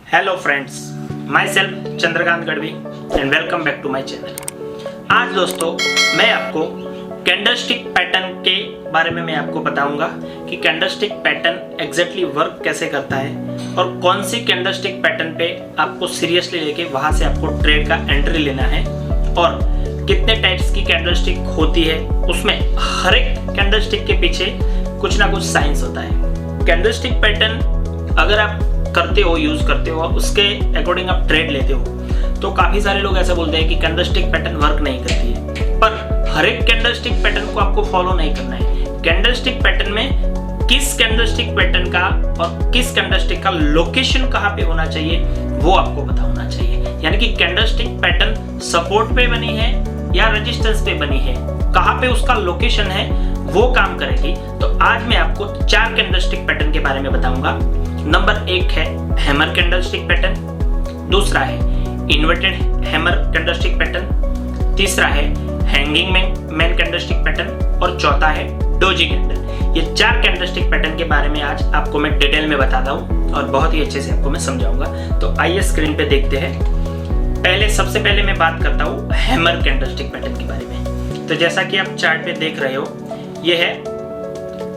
Hello friends, myself Chandrakant Gadhvi and welcome back to my channel. आज दोस्तों मैं आपको कैंडलस्टिक पैटर्न के बारे में मैं आपको बताऊंगा कि कैंडलस्टिक पैटर्न एग्जैक्टली वर्क कैसे करता है और कौन सी कैंडलस्टिक पैटर्न पे आपको सीरियसली लेके वहां से आपको ट्रेड का एंट्री लेना है और कितने टाइप्स की कैंडलस्टिक होती है। उसमें हर एक कैंडलस्टिक के पीछे कुछ ना कुछ साइंस होता है। कैंडलस्टिक पैटर्न अगर आप करते हो, यूज करते हो, उसके अकॉर्डिंग आप ट्रेड लेते हो तो काफी सारे लोग ऐसा बोलते हैं कि कैंडलस्टिक पैटर्न वर्क नहीं करती है, पर हर एक कैंडलस्टिक पैटर्न को आपको फॉलो नहीं करना है। कैंडलस्टिक पैटर्न में किस कैंडलस्टिक पैटर्न का और किस कैंडलस्टिक का लोकेशन कहाँ पे होना चाहिए वो आपको पता होना चाहिए। यानी कि कैंडलस्टिक पैटर्न सपोर्ट पे बनी है या रेजिस्टेंस पे बनी है, कहाँ पे उसका लोकेशन है वो काम करेगी। तो आज मैं आपको 4 कैंडलस्टिक पैटर्न के बारे में बताऊंगा। नंबर 1 है हैमर कैंडलस्टिक पैटर्न, दूसरा है इन्वर्टेड हैमर कैंडलस्टिक पैटर्न, तीसरा है हैंगिंग मैन कैंडलस्टिक पैटर्न और चौथा है डोजी कैंडल। ये 4 कैंडलस्टिक पैटर्न के बारे में आज आपको मैं डिटेल में बताता हूँ और बहुत ही अच्छे से आपको मैं समझाऊंगा। तो आइए स्क्रीन पे देखते हैं। सबसे पहले मैं बात करता हूँ हैमर कैंडलस्टिक पैटर्न के बारे में। तो जैसा कि आप चार्ट पे देख रहे हो, ये है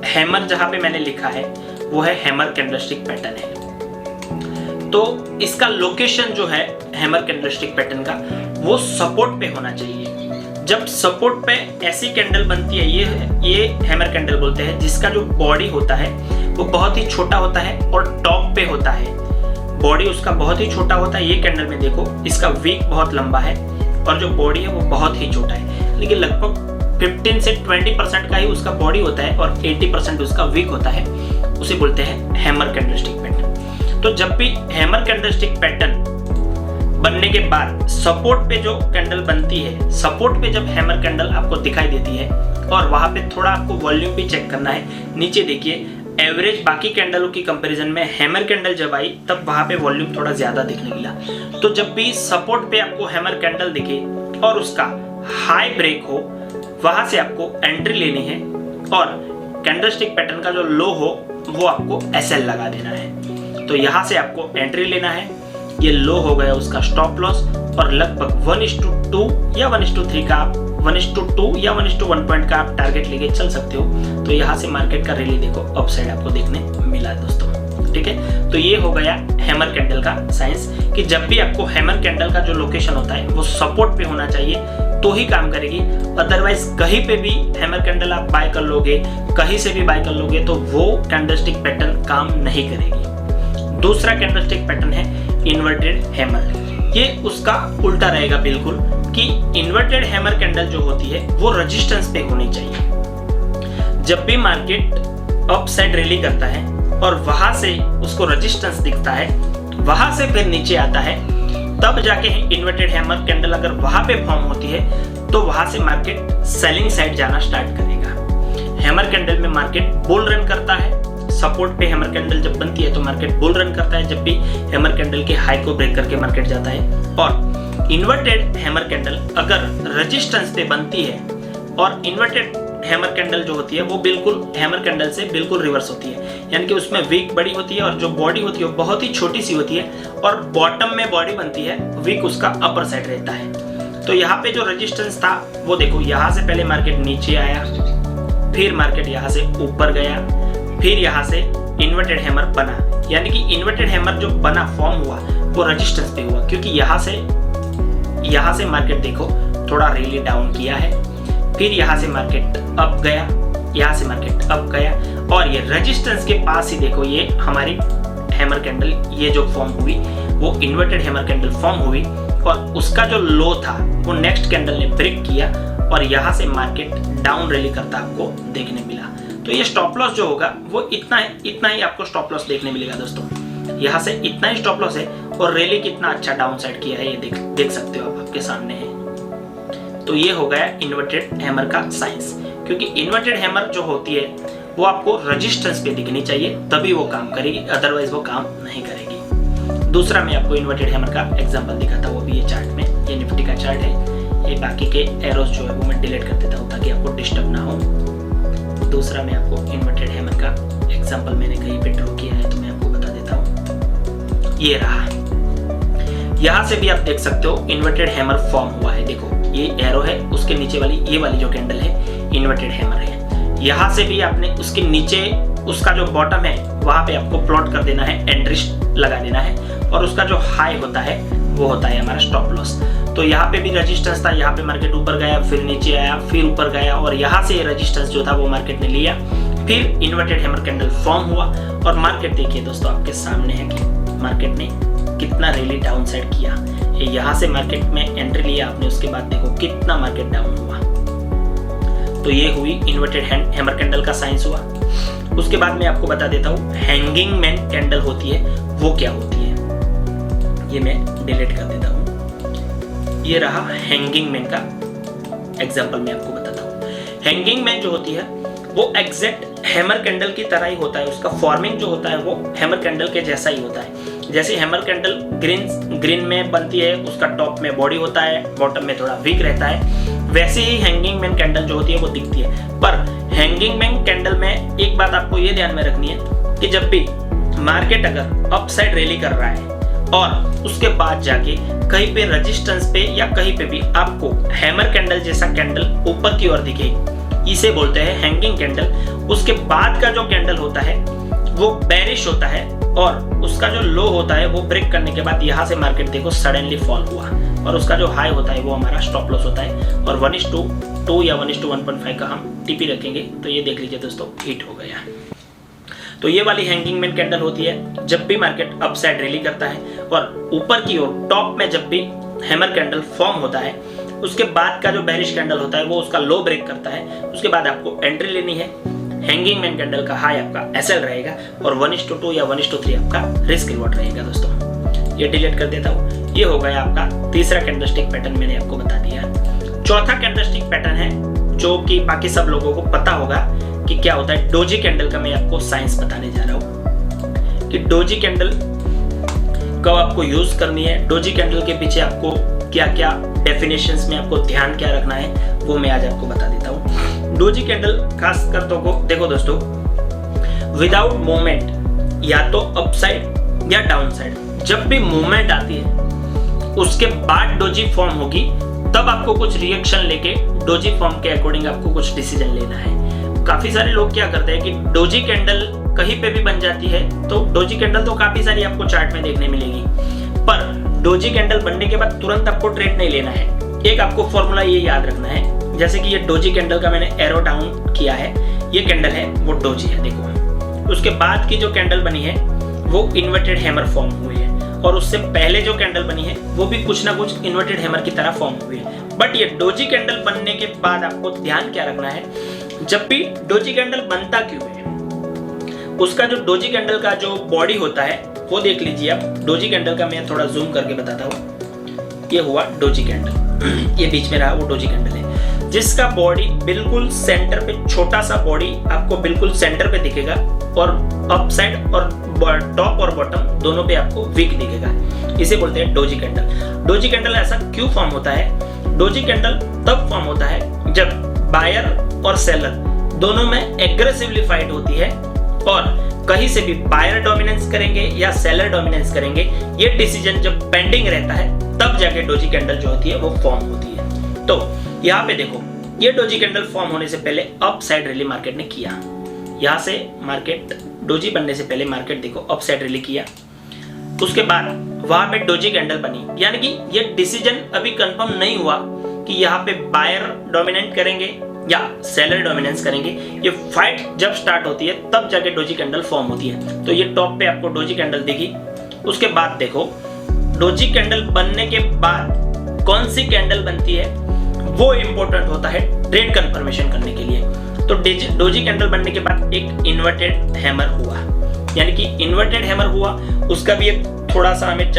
हैमर, जहां पे मैंने लिखा है वो है हैमर कैंडलस्टिक पैटर्न है। तो इसका लोकेशन जो है हैमर कैंडलस्टिक पैटर्न का वो सपोर्ट पे होना चाहिए। जब सपोर्ट पे ऐसी कैंडल बनती है, ये हैमर कैंडल बोलते हैं, जिसका जो बॉडी होता है वो बहुत ही छोटा होता है और टॉप पे होता है। बॉडी उसका बहुत ही छोटा होता है। ये कैंडल में देखो, इसका वीक बहुत लंबा है और जो बॉडी है वो बहुत ही छोटा है, लेकिन लगभग 15 से 20% का ही उसका बॉडी होता है और 80% उसका वीक होता है। उसे बोलते हैं हैमर कैंडलस्टिक पैटर्न। तो जब भी हैमर कैंडलस्टिक पैटर्न बनने के बाद सपोर्ट पे जो कैंडल बनती है, सपोर्ट पे जब हैमर कैंडल आपको दिखाई देती है और वहां पे थोड़ा आपको वॉल्यूम भी चेक करना है। नीचे देखिए, एवरेज बाकी कैंडलों की कंपैरिजन में हैमर कैंडल जब आई तब वहां पे वॉल्यूम थोड़ा ज्यादा दिखने मिला। तो जब भी सपोर्ट पे आपको हैमर कैंडल दिखे और उसका हाई ब्रेक हो, वहां से आपको एंट्री लेनी है और कैंडलस्टिक पैटर्न का जो लो हो वो आपको एसएल लगा देना है। तो यहां से आपको एंट्री लेना है। ये लो हो गया उसका स्टॉप लॉस और लगभग 1:2 या 1:3 का आप 1:2 या 1:1 पॉइंट का आप टारगेट लेके चल सकते हो। तो यहाँ से मार्केट का रैली देखो अपसाइड आपको देखने मिला है दोस्तों, ठीक है। तो ये हो गया हैमर कैंडल का साइंस कि जब भी आपको हैमर कैंडल का जो लोकेशन होता है वो सपोर्ट पे होना चाहिए तो ही काम करेगी। अदरवाइज कहीं पे भी हैमर कैंडल आप बाय कर लोगे, कहीं से भी बाय कर लोगे तो वो कैंडलस्टिक पैटर्न काम नहीं करेगी। दूसरा कैंडलस्टिक पैटर्न है इन्वर्टेड हैमर। ये उसका उल्टा रहेगा बिल्कुल कि इन्वर्टेड हैमर कैंडल जो होती है वो रेजिस्टेंस पे होनी चाहिए। जब भी मार्केट अप साइड रैली करता है और वहां से उसको रेजिस्टेंस दिखता है, वहां से फिर नीचे आता है, तब जाके इन्वर्टेड हैमर कैंडल अगर वहां पे फॉर्म होती है तो वहां से मार्केट सेलिंग साइड जाना स्टार्ट करेगा। हैमर कैंडल में मार्केट बुल रन करता है। सपोर्ट पे हैमर कैंडल जब बनती है तो मार्केट बुल रन करता है जब भी हैमर कैंडल के हाई को ब्रेक करके मार्केट जाता है। और इन्वर्टेड हैमर कैंडल अगर रेजिस्टेंस पे बनती है और इन्वर्टेड हैमर कैंडल जो होती है वो बिल्कुल हैमर कैंडल से बिल्कुल रिवर्स होती है। यानी कि उसमें वीक बड़ी होती है और जो बॉडी होती है वो बहुत ही छोटी सी होती है और बॉटम में बॉडी बनती है, वीक उसका अपर साइड रहता है। तो यहाँ पे जो रेजिस्टेंस था वो देखो, यहाँ से पहले मार्केट नीचे आया, फिर मार्केट यहाँ से ऊपर गया, फिर यहाँ से इन्वर्टेड हैमर बना। यानी कि इन्वर्टेड हैमर जो बना, फॉर्म हुआ, वो रेजिस्टेंस पे हुआ क्योंकि यहाँ से मार्केट देखो थोड़ा रैली डाउन किया है, फिर यहाँ से मार्केट अप गया, यहाँ से मार्केट अप गया और ये रेजिस्टेंस के पास ही देखो ये हमारी हैमर कैंडल ये जो फॉर्म हुई वो इन्वर्टेड हैमर कैंडल फॉर्म हुई और उसका जो लो था वो नेक्स्ट कैंडल ने ब्रेक किया और यहाँ से मार्केट डाउन रैली करता आपको देखने मिला। तो ये स्टॉप लॉस जो होगा वो इतना ही आपको स्टॉप लॉस देखने मिलेगा दोस्तों। यहाँ से इतना ही स्टॉप लॉस है और रैली कितना अच्छा डाउन साइड किया है ये देख सकते हो आप, आपके सामने है। तो ये हो गया इन्वर्टेड हैमर का साइंस, क्योंकि इन्वर्टेड हैमर जो होती है वो आपको रेजिस्टेंस पे दिखनी चाहिए तभी वो काम करेगी, अदरवाइज वो काम नहीं करेगी। दूसरा मैं आपको इन्वर्टेड हैमर का एग्जांपल दिखाता हूँ, वो भी ये चार्ट में, ये निफ्टी का चार्ट है। ये बाकी के एरोज जो है वो मैं डिलीट कर देता हूँ ताकि आपको डिस्टर्ब ना हो। दूसरा मैं आपको इन्वर्टेड हैमर का एग्जांपल मैंने कहीं पे ड्रॉ किया है तो मैं आपको बता देता हूँ। ये रहा, यहाँ से भी आप देख सकते हो इन्वर्टेड हैमर फॉर्म हुआ है। देखो ये एरो है, उसके नीचे वाली ये वाली जो कैंडल है इन्वर्टेड हैमर है। यहाँ से भी आपने उसके नीचे उसका जो बॉटम है वहां पे आपको प्लॉट कर देना है, एंट्री लगा देना है, और उसका जो हाई होता है वो होता है हमारा स्टॉप लॉस। तो यहाँ पे भी रेजिस्टेंस था, यहाँ पे मार्केट ऊपर गया, फिर नीचे आया, फिर ऊपर गया, और यहाँ से रेजिस्टेंस जो था वो मार्केट ने लिया, फिर इन्वर्टेड हैमर कैंडल फॉर्म हुआ, और मार्केट देखिए दोस्तों आपके सामने है कि मार्केट ने कितना रैली डाउन साइड किया। यहाँ से मार्केट में एंट्री लिया आपने, उसके बाद देखो कितना मार्केट डाउन हुआ। तो ये हुई इन्वर्टेड हैमर कैंडल का साइंस हुआ। उसके बाद मैं आपको बता देता हूँ हैंगिंग मैन कैंडल होती है वो क्या होती है। ये मैं डिलीट कर देता हूँ। ये रहा हैंगिंग मैन का एग्जांपल, मैं आपको बताता हूँ। हैंगिंग मैन जो होती है वो एग्जैक्ट हैमर कैंडल की तरह ही होता है। उसका फॉर्मिंग जो होता है वो हैमर कैंडल के जैसा ही होता है। जैसे हैमर कैंडल ग्रीन में बनती है, उसका टॉप में बॉडी होता है, बॉटम में थोड़ा वीक रहता है, वैसे ही हैंगिंग मैन कैंडल जो होती है वो दिखती है। पर हैंगिंग मैन कैंडल में एक बात आपको ये ध्यान में रखनी है कि जब भी मार्केट अगर अप साइड रैली कर रहा है और उसके बाद जाके कहीं पे रेजिस्टेंस पे या कहीं पे भी आपको हैमर कैंडल जैसा कैंडल ऊपर की ओर दिखे, इसे बोलते हैं हैंगिंग कैंडल। उसके बाद का जो कैंडल होता है वो बेरिश होता है, और उसका जो लो होता है वो ब्रेक करने के बाद यहाँ से मार्केट देखो सडनली फॉल हुआ, और उसका जो हाई होता है वो हमारा स्टॉप लॉस होता है, और 1:2 या 1:1.5 का हम टीपी रखेंगे। तो ये देख लीजिए दोस्तों हिट हो गया। तो ये वाली हैंगिंग मैन कैंडल होती है जब भी मार्केट अप साइड रैली करता है, और ऊपर की ओर टॉप में जब भी हैमर कैंडल फॉर्म होता है, उसके बाद का जो बेरिश कैंडल होता है वो उसका लो ब्रेक करता है। उसके बाद आपको एंट्री लेनी है। हैंगिंग मैन कैंडल का हाई आपका एसएल रहेगा, और 1:2 या 1:3 आपका रिस्क रिवॉर्ड रहेगा। दोस्तों ये डिलीट कर देता हूँ। ये हो गया आपका तीसरा कैंडलस्टिक पैटर्न, मैंने आपको बता दिया। चौथा कैंडलस्टिक पैटर्न है जो कि बाकी सब लोगों को पता होगा कि क्या होता है। डोजी कैंडल का मैं आपको साइंस बताने जा रहा हूँ कि डोजी कैंडल कब आपको यूज करनी है, डोजी कैंडल के पीछे आपको क्या क्या डेफिनेशंस में आपको ध्यान क्या रखना है, वो मैं आज आपको बता देता हूँ। डोजी कैंडल खास कर तो देखो दोस्तों, विदाउट मूवमेंट या तो अपसाइड या डाउन साइड, जब भी मूवमेंट आती है उसके बाद डोजी फॉर्म होगी, तब आपको कुछ रिएक्शन लेके डोजी फॉर्म के अकॉर्डिंग आपको कुछ डिसीजन लेना है। काफी सारे लोग क्या करते हैं कि डोजी कैंडल कहीं पे भी बन जाती है, तो डोजी कैंडल तो काफी सारी आपको चार्ट में देखने मिलेगी, पर डोजी कैंडल बनने के बाद तुरंत आपको ट्रेड नहीं लेना है। एक आपको फॉर्मूला ये याद रखना है, जैसे कि ये डोजी कैंडल का मैंने एरो डाउन किया है, ये कैंडल है वो डोजी है देखो। उसके बाद की जो कैंडल बनी है वो इन्वर्टेड हैमर फॉर्म हुई है, और उससे पहले जो कैंडल बनी है वो भी कुछ ना कुछ इन्वर्टेड हैमर की तरह फॉर्म हुई है। बट ये डोजी कैंडल बनने के बाद आपको ध्यान क्या रखना है, जब भी डोजी कैंडल बनता क्यों है, उसका जो डोजी कैंडल का जो बॉडी होता है वो देख लीजिए आप। डोजी कैंडल का मैं थोड़ा जूम करके बताता हूँ। ये हुआ डोजी कैंडल, ये बीच में रहा वो डोजी कैंडल है, जिसका बॉडी बिल्कुल सेंटर पे, छोटा सा बॉडी आपको बिल्कुल सेंटर पे दिखेगा, और अप साइड और टॉप और बॉटम दोनों पे आपको वीक दिखेगा। इसे बोलते हैं डोजी कैंडल। डोजी कैंडल ऐसा क्यों फॉर्म होता है? डोजी कैंडल तब फॉर्म होता है जब बायर और सेलर दोनों में एग्रेसिवली फाइट होती है, और कहीं से भी बायर डोमिनेंस करेंगे या सेलर डोमिनेंस करेंगे, ये डिसीजन जब पेंडिंग रहता है तब जाके डोजी कैंडल जो होती है वो फॉर्म होती है। तो यहाँ पे देखो, ये डोजी कैंडल फॉर्म होने से पहले अप साइड रैली मार्केट ने किया। यहाँ से मार्केट डोजी बनने से पहले मार्केट देखो अप साइड रैली किया, उसके बाद वहां पे डोजी कैंडल बनी, यानी कि ये डिसीजन अभी कंफर्म नहीं हुआ कि यहाँ पे बायर डोमिनेट करेंगे या सेलर डोमिनेंस करेंगे। ये फाइट जब स्टार्ट होती है तब जाके डोजी कैंडल फॉर्म होती है। तो ये टॉप पे आपको डोजी कैंडल दिखी, उसके बाद देखो डोजी कैंडल बनने के बाद कौन सी कैंडल बनती है वो इंपॉर्टेंट होता है ट्रेड कंफर्मेशन करने के लिए। तो डोजी कैंडल बनने के बाद एक इन्वर्टेड हैमर हुआ, यानी कि इन्वर्टेड हैमर हुआ, उसका भी एक थोड़ा सा हमें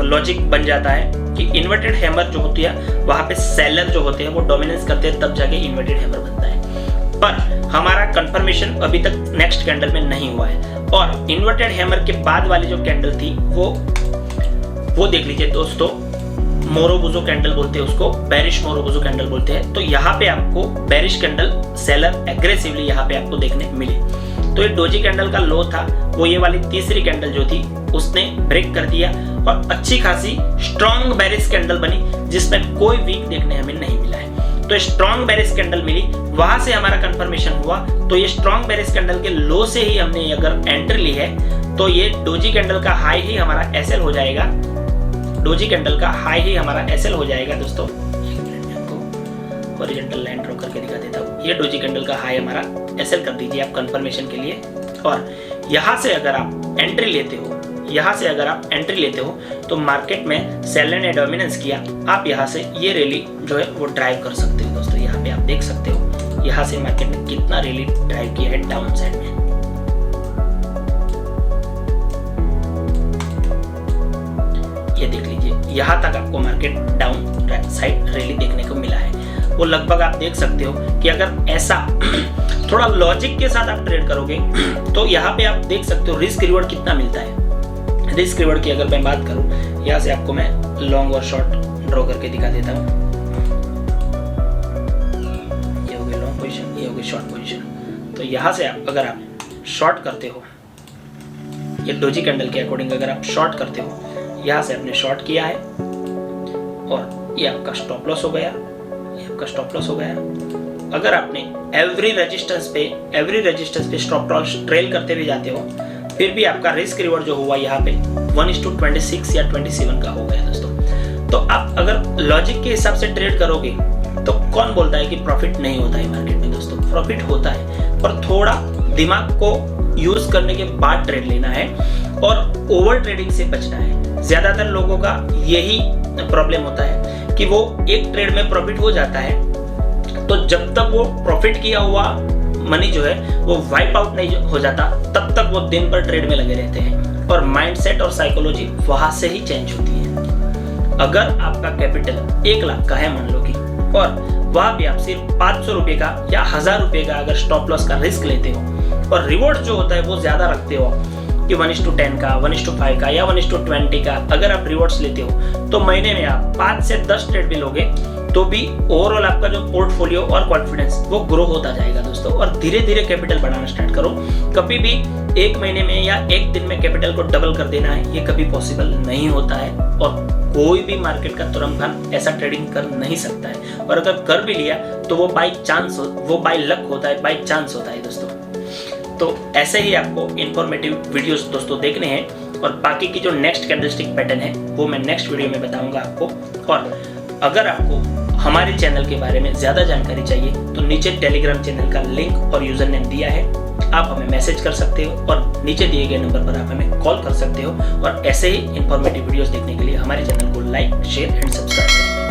लॉजिक बन जाता है कि इन्वर्टेड हैमर जो होती है वहां पे सेलर जो होते हैं वो डोमिनेंस करते हैं, तब जाके इन्वर्टेड हैमर बनता है। पर हमारा कंफर्मेशन अभी तक नेक्स्ट कैंडल में नहीं हुआ है, और इन्वर्टेड हैमर के बाद वाली जो कैंडल थी वो देख लीजिए दोस्तों, मोरोबुजो कैंडल बोलते हैं उसको, बेरिश मोरोबुजो कैंडल बोलते हैं। तो यहाँ पे आपको बेरिश कैंडल सेलर एग्रेसिवली यहाँ पे आपको देखने मिली। तो ये डोजी कैंडल का लो था, वो ये वाली तीसरी कैंडल जो थी उसने ब्रेक कर दिया, और अच्छी खासी स्ट्रॉन्ग बेरिश कैंडल बनी जिसमें कोई वीक देखने हमें नहीं मिला है। तो स्ट्रॉन्ग बेरिश कैंडल मिली, वहां से हमारा कंफर्मेशन हुआ। तो ये स्ट्रॉन्ग बेरिश कैंडल के लो से ही हमने अगर एंट्री ली है तो ये डोजी कैंडल का हाई ही हमारा एसएल हो जाएगा। डोजी कैंडल का हाई ही हमारा एसएल हो जाएगा दोस्तों। हॉरिजॉन्टल लाइन ड्रॉ करके दिखा देता हूँ। ये डोजी कैंडल का हाई हमारा एसएल कर दीजिए आप कंफर्मेशन के लिए। और यहाँ से अगर आप एंट्री लेते हो, यहाँ से अगर आप एंट्री लेते हो तो मार्केट में सेलर ने डोमिनेंस किया, आप यहाँ से ये रैली जो है वो ड्राइव कर सकते हो दोस्तों। यहाँ पे आप देख सकते हो यहाँ से मार्केट ने कितना रैली ड्राइव किया है डाउन साइड में। ये देख लीजिए, यहाँ तक आपको मार्केट डाउन साइड रैली देखने को मिला है। वो लगभग आप देख सकते हो कि अगर ऐसा थोड़ा लॉजिक के साथ आप ट्रेड करोगे तो यहाँ पे आप देख सकते हो रिस्क रिवॉर्ड कितना मिलता है। रिस्क रिवॉर्ड की अगर मैं बात करूँ, यहाँ से आपको मैं लॉन्ग और शॉर्ट ड्रॉ करके दिखा देता हूँ। ये हो गई लॉन्ग पोजीशन, ये हो गई शॉर्ट पोजीशन। तो यहाँ से आप अगर आप शॉर्ट करते हो, ये डोजी कैंडल के अकॉर्डिंग अगर आप शॉर्ट करते हो, यहाँ से आपने शॉर्ट किया है और ये आपका स्टॉप लॉस हो गया, ये आपका स्टॉप लॉस हो गया। अगर आपने एवरी रेजिस्टेंस पे स्टॉप लॉस ट्रेल करते हुए जाते हो, फिर भी आपका रिस्क रिवॉर्ड जो हुआ यहाँ पे 1:26 या 27 का हो गया दोस्तों। तो आप अगर लॉजिक के हिसाब से ट्रेड करोगे तो कौन बोलता है कि प्रॉफिट नहीं होता है मार्केट में दोस्तों? प्रॉफिट होता है, पर थोड़ा दिमाग को यूज करने के बाद ट्रेड लेना है और ओवर ट्रेडिंग से बचना है। ज्यादातर लोगों का यही प्रॉब्लम होता है कि वो एक ट्रेड में प्रॉफिट हो जाता है, तो जब तक वो प्रॉफिट किया हुआ मनी जो है वो वाइप आउट नहीं हो जाता, तब तक वो दिन भर ट्रेड में लगे रहते हैं और माइंडसेट और साइकोलॉजी वहां से ही चेंज होती है। अगर आपका कैपिटल 1 लाख का है मान लो कि, और वहां पे आप सिर्फ 500 रुपए का या 1000 रुपए का अगर स्टॉप लॉस का रिस्क लेते हो और रिवॉर्ड जो होता है वो ज्यादा रखते हो कि 1:10 का, 1:5 का या 1:20 का अगर आप रिवॉर्ड्स लेते हो तो महीने में आप 5 से 10 ट्रेड भी लोगे तो भी ओवरऑल आपका जो पोर्टफोलियो और कॉन्फिडेंस वो ग्रो होता जाएगा दोस्तों। और धीरे धीरे कैपिटल बढ़ाना स्टार्ट करो। कभी भी एक महीने में या एक दिन में कैपिटल को डबल कर देना है, ये कभी पॉसिबल नहीं होता है और कोई भी मार्केट का तुरंत खान ऐसा ट्रेडिंग कर नहीं सकता है। और अगर कर भी लिया तो वो बाई चांस, वो बाई लक होता है, बाई चांस होता है दोस्तों। तो ऐसे ही आपको इंफॉर्मेटिव वीडियोस दोस्तों देखने हैं और बाकी की जो नेक्स्ट कैंडलस्टिक पैटर्न है वो मैं नेक्स्ट वीडियो में बताऊंगा आपको। और अगर आपको हमारे चैनल के बारे में ज्यादा जानकारी चाहिए तो नीचे टेलीग्राम चैनल का लिंक और यूजर नेम दिया है, आप हमें मैसेज कर सकते हो और नीचे दिए गए नंबर पर आप हमें कॉल कर सकते हो। और ऐसे ही इंफॉर्मेटिव वीडियोस देखने के लिए हमारे चैनल को लाइक, शेयर एंड सब्सक्राइब करें।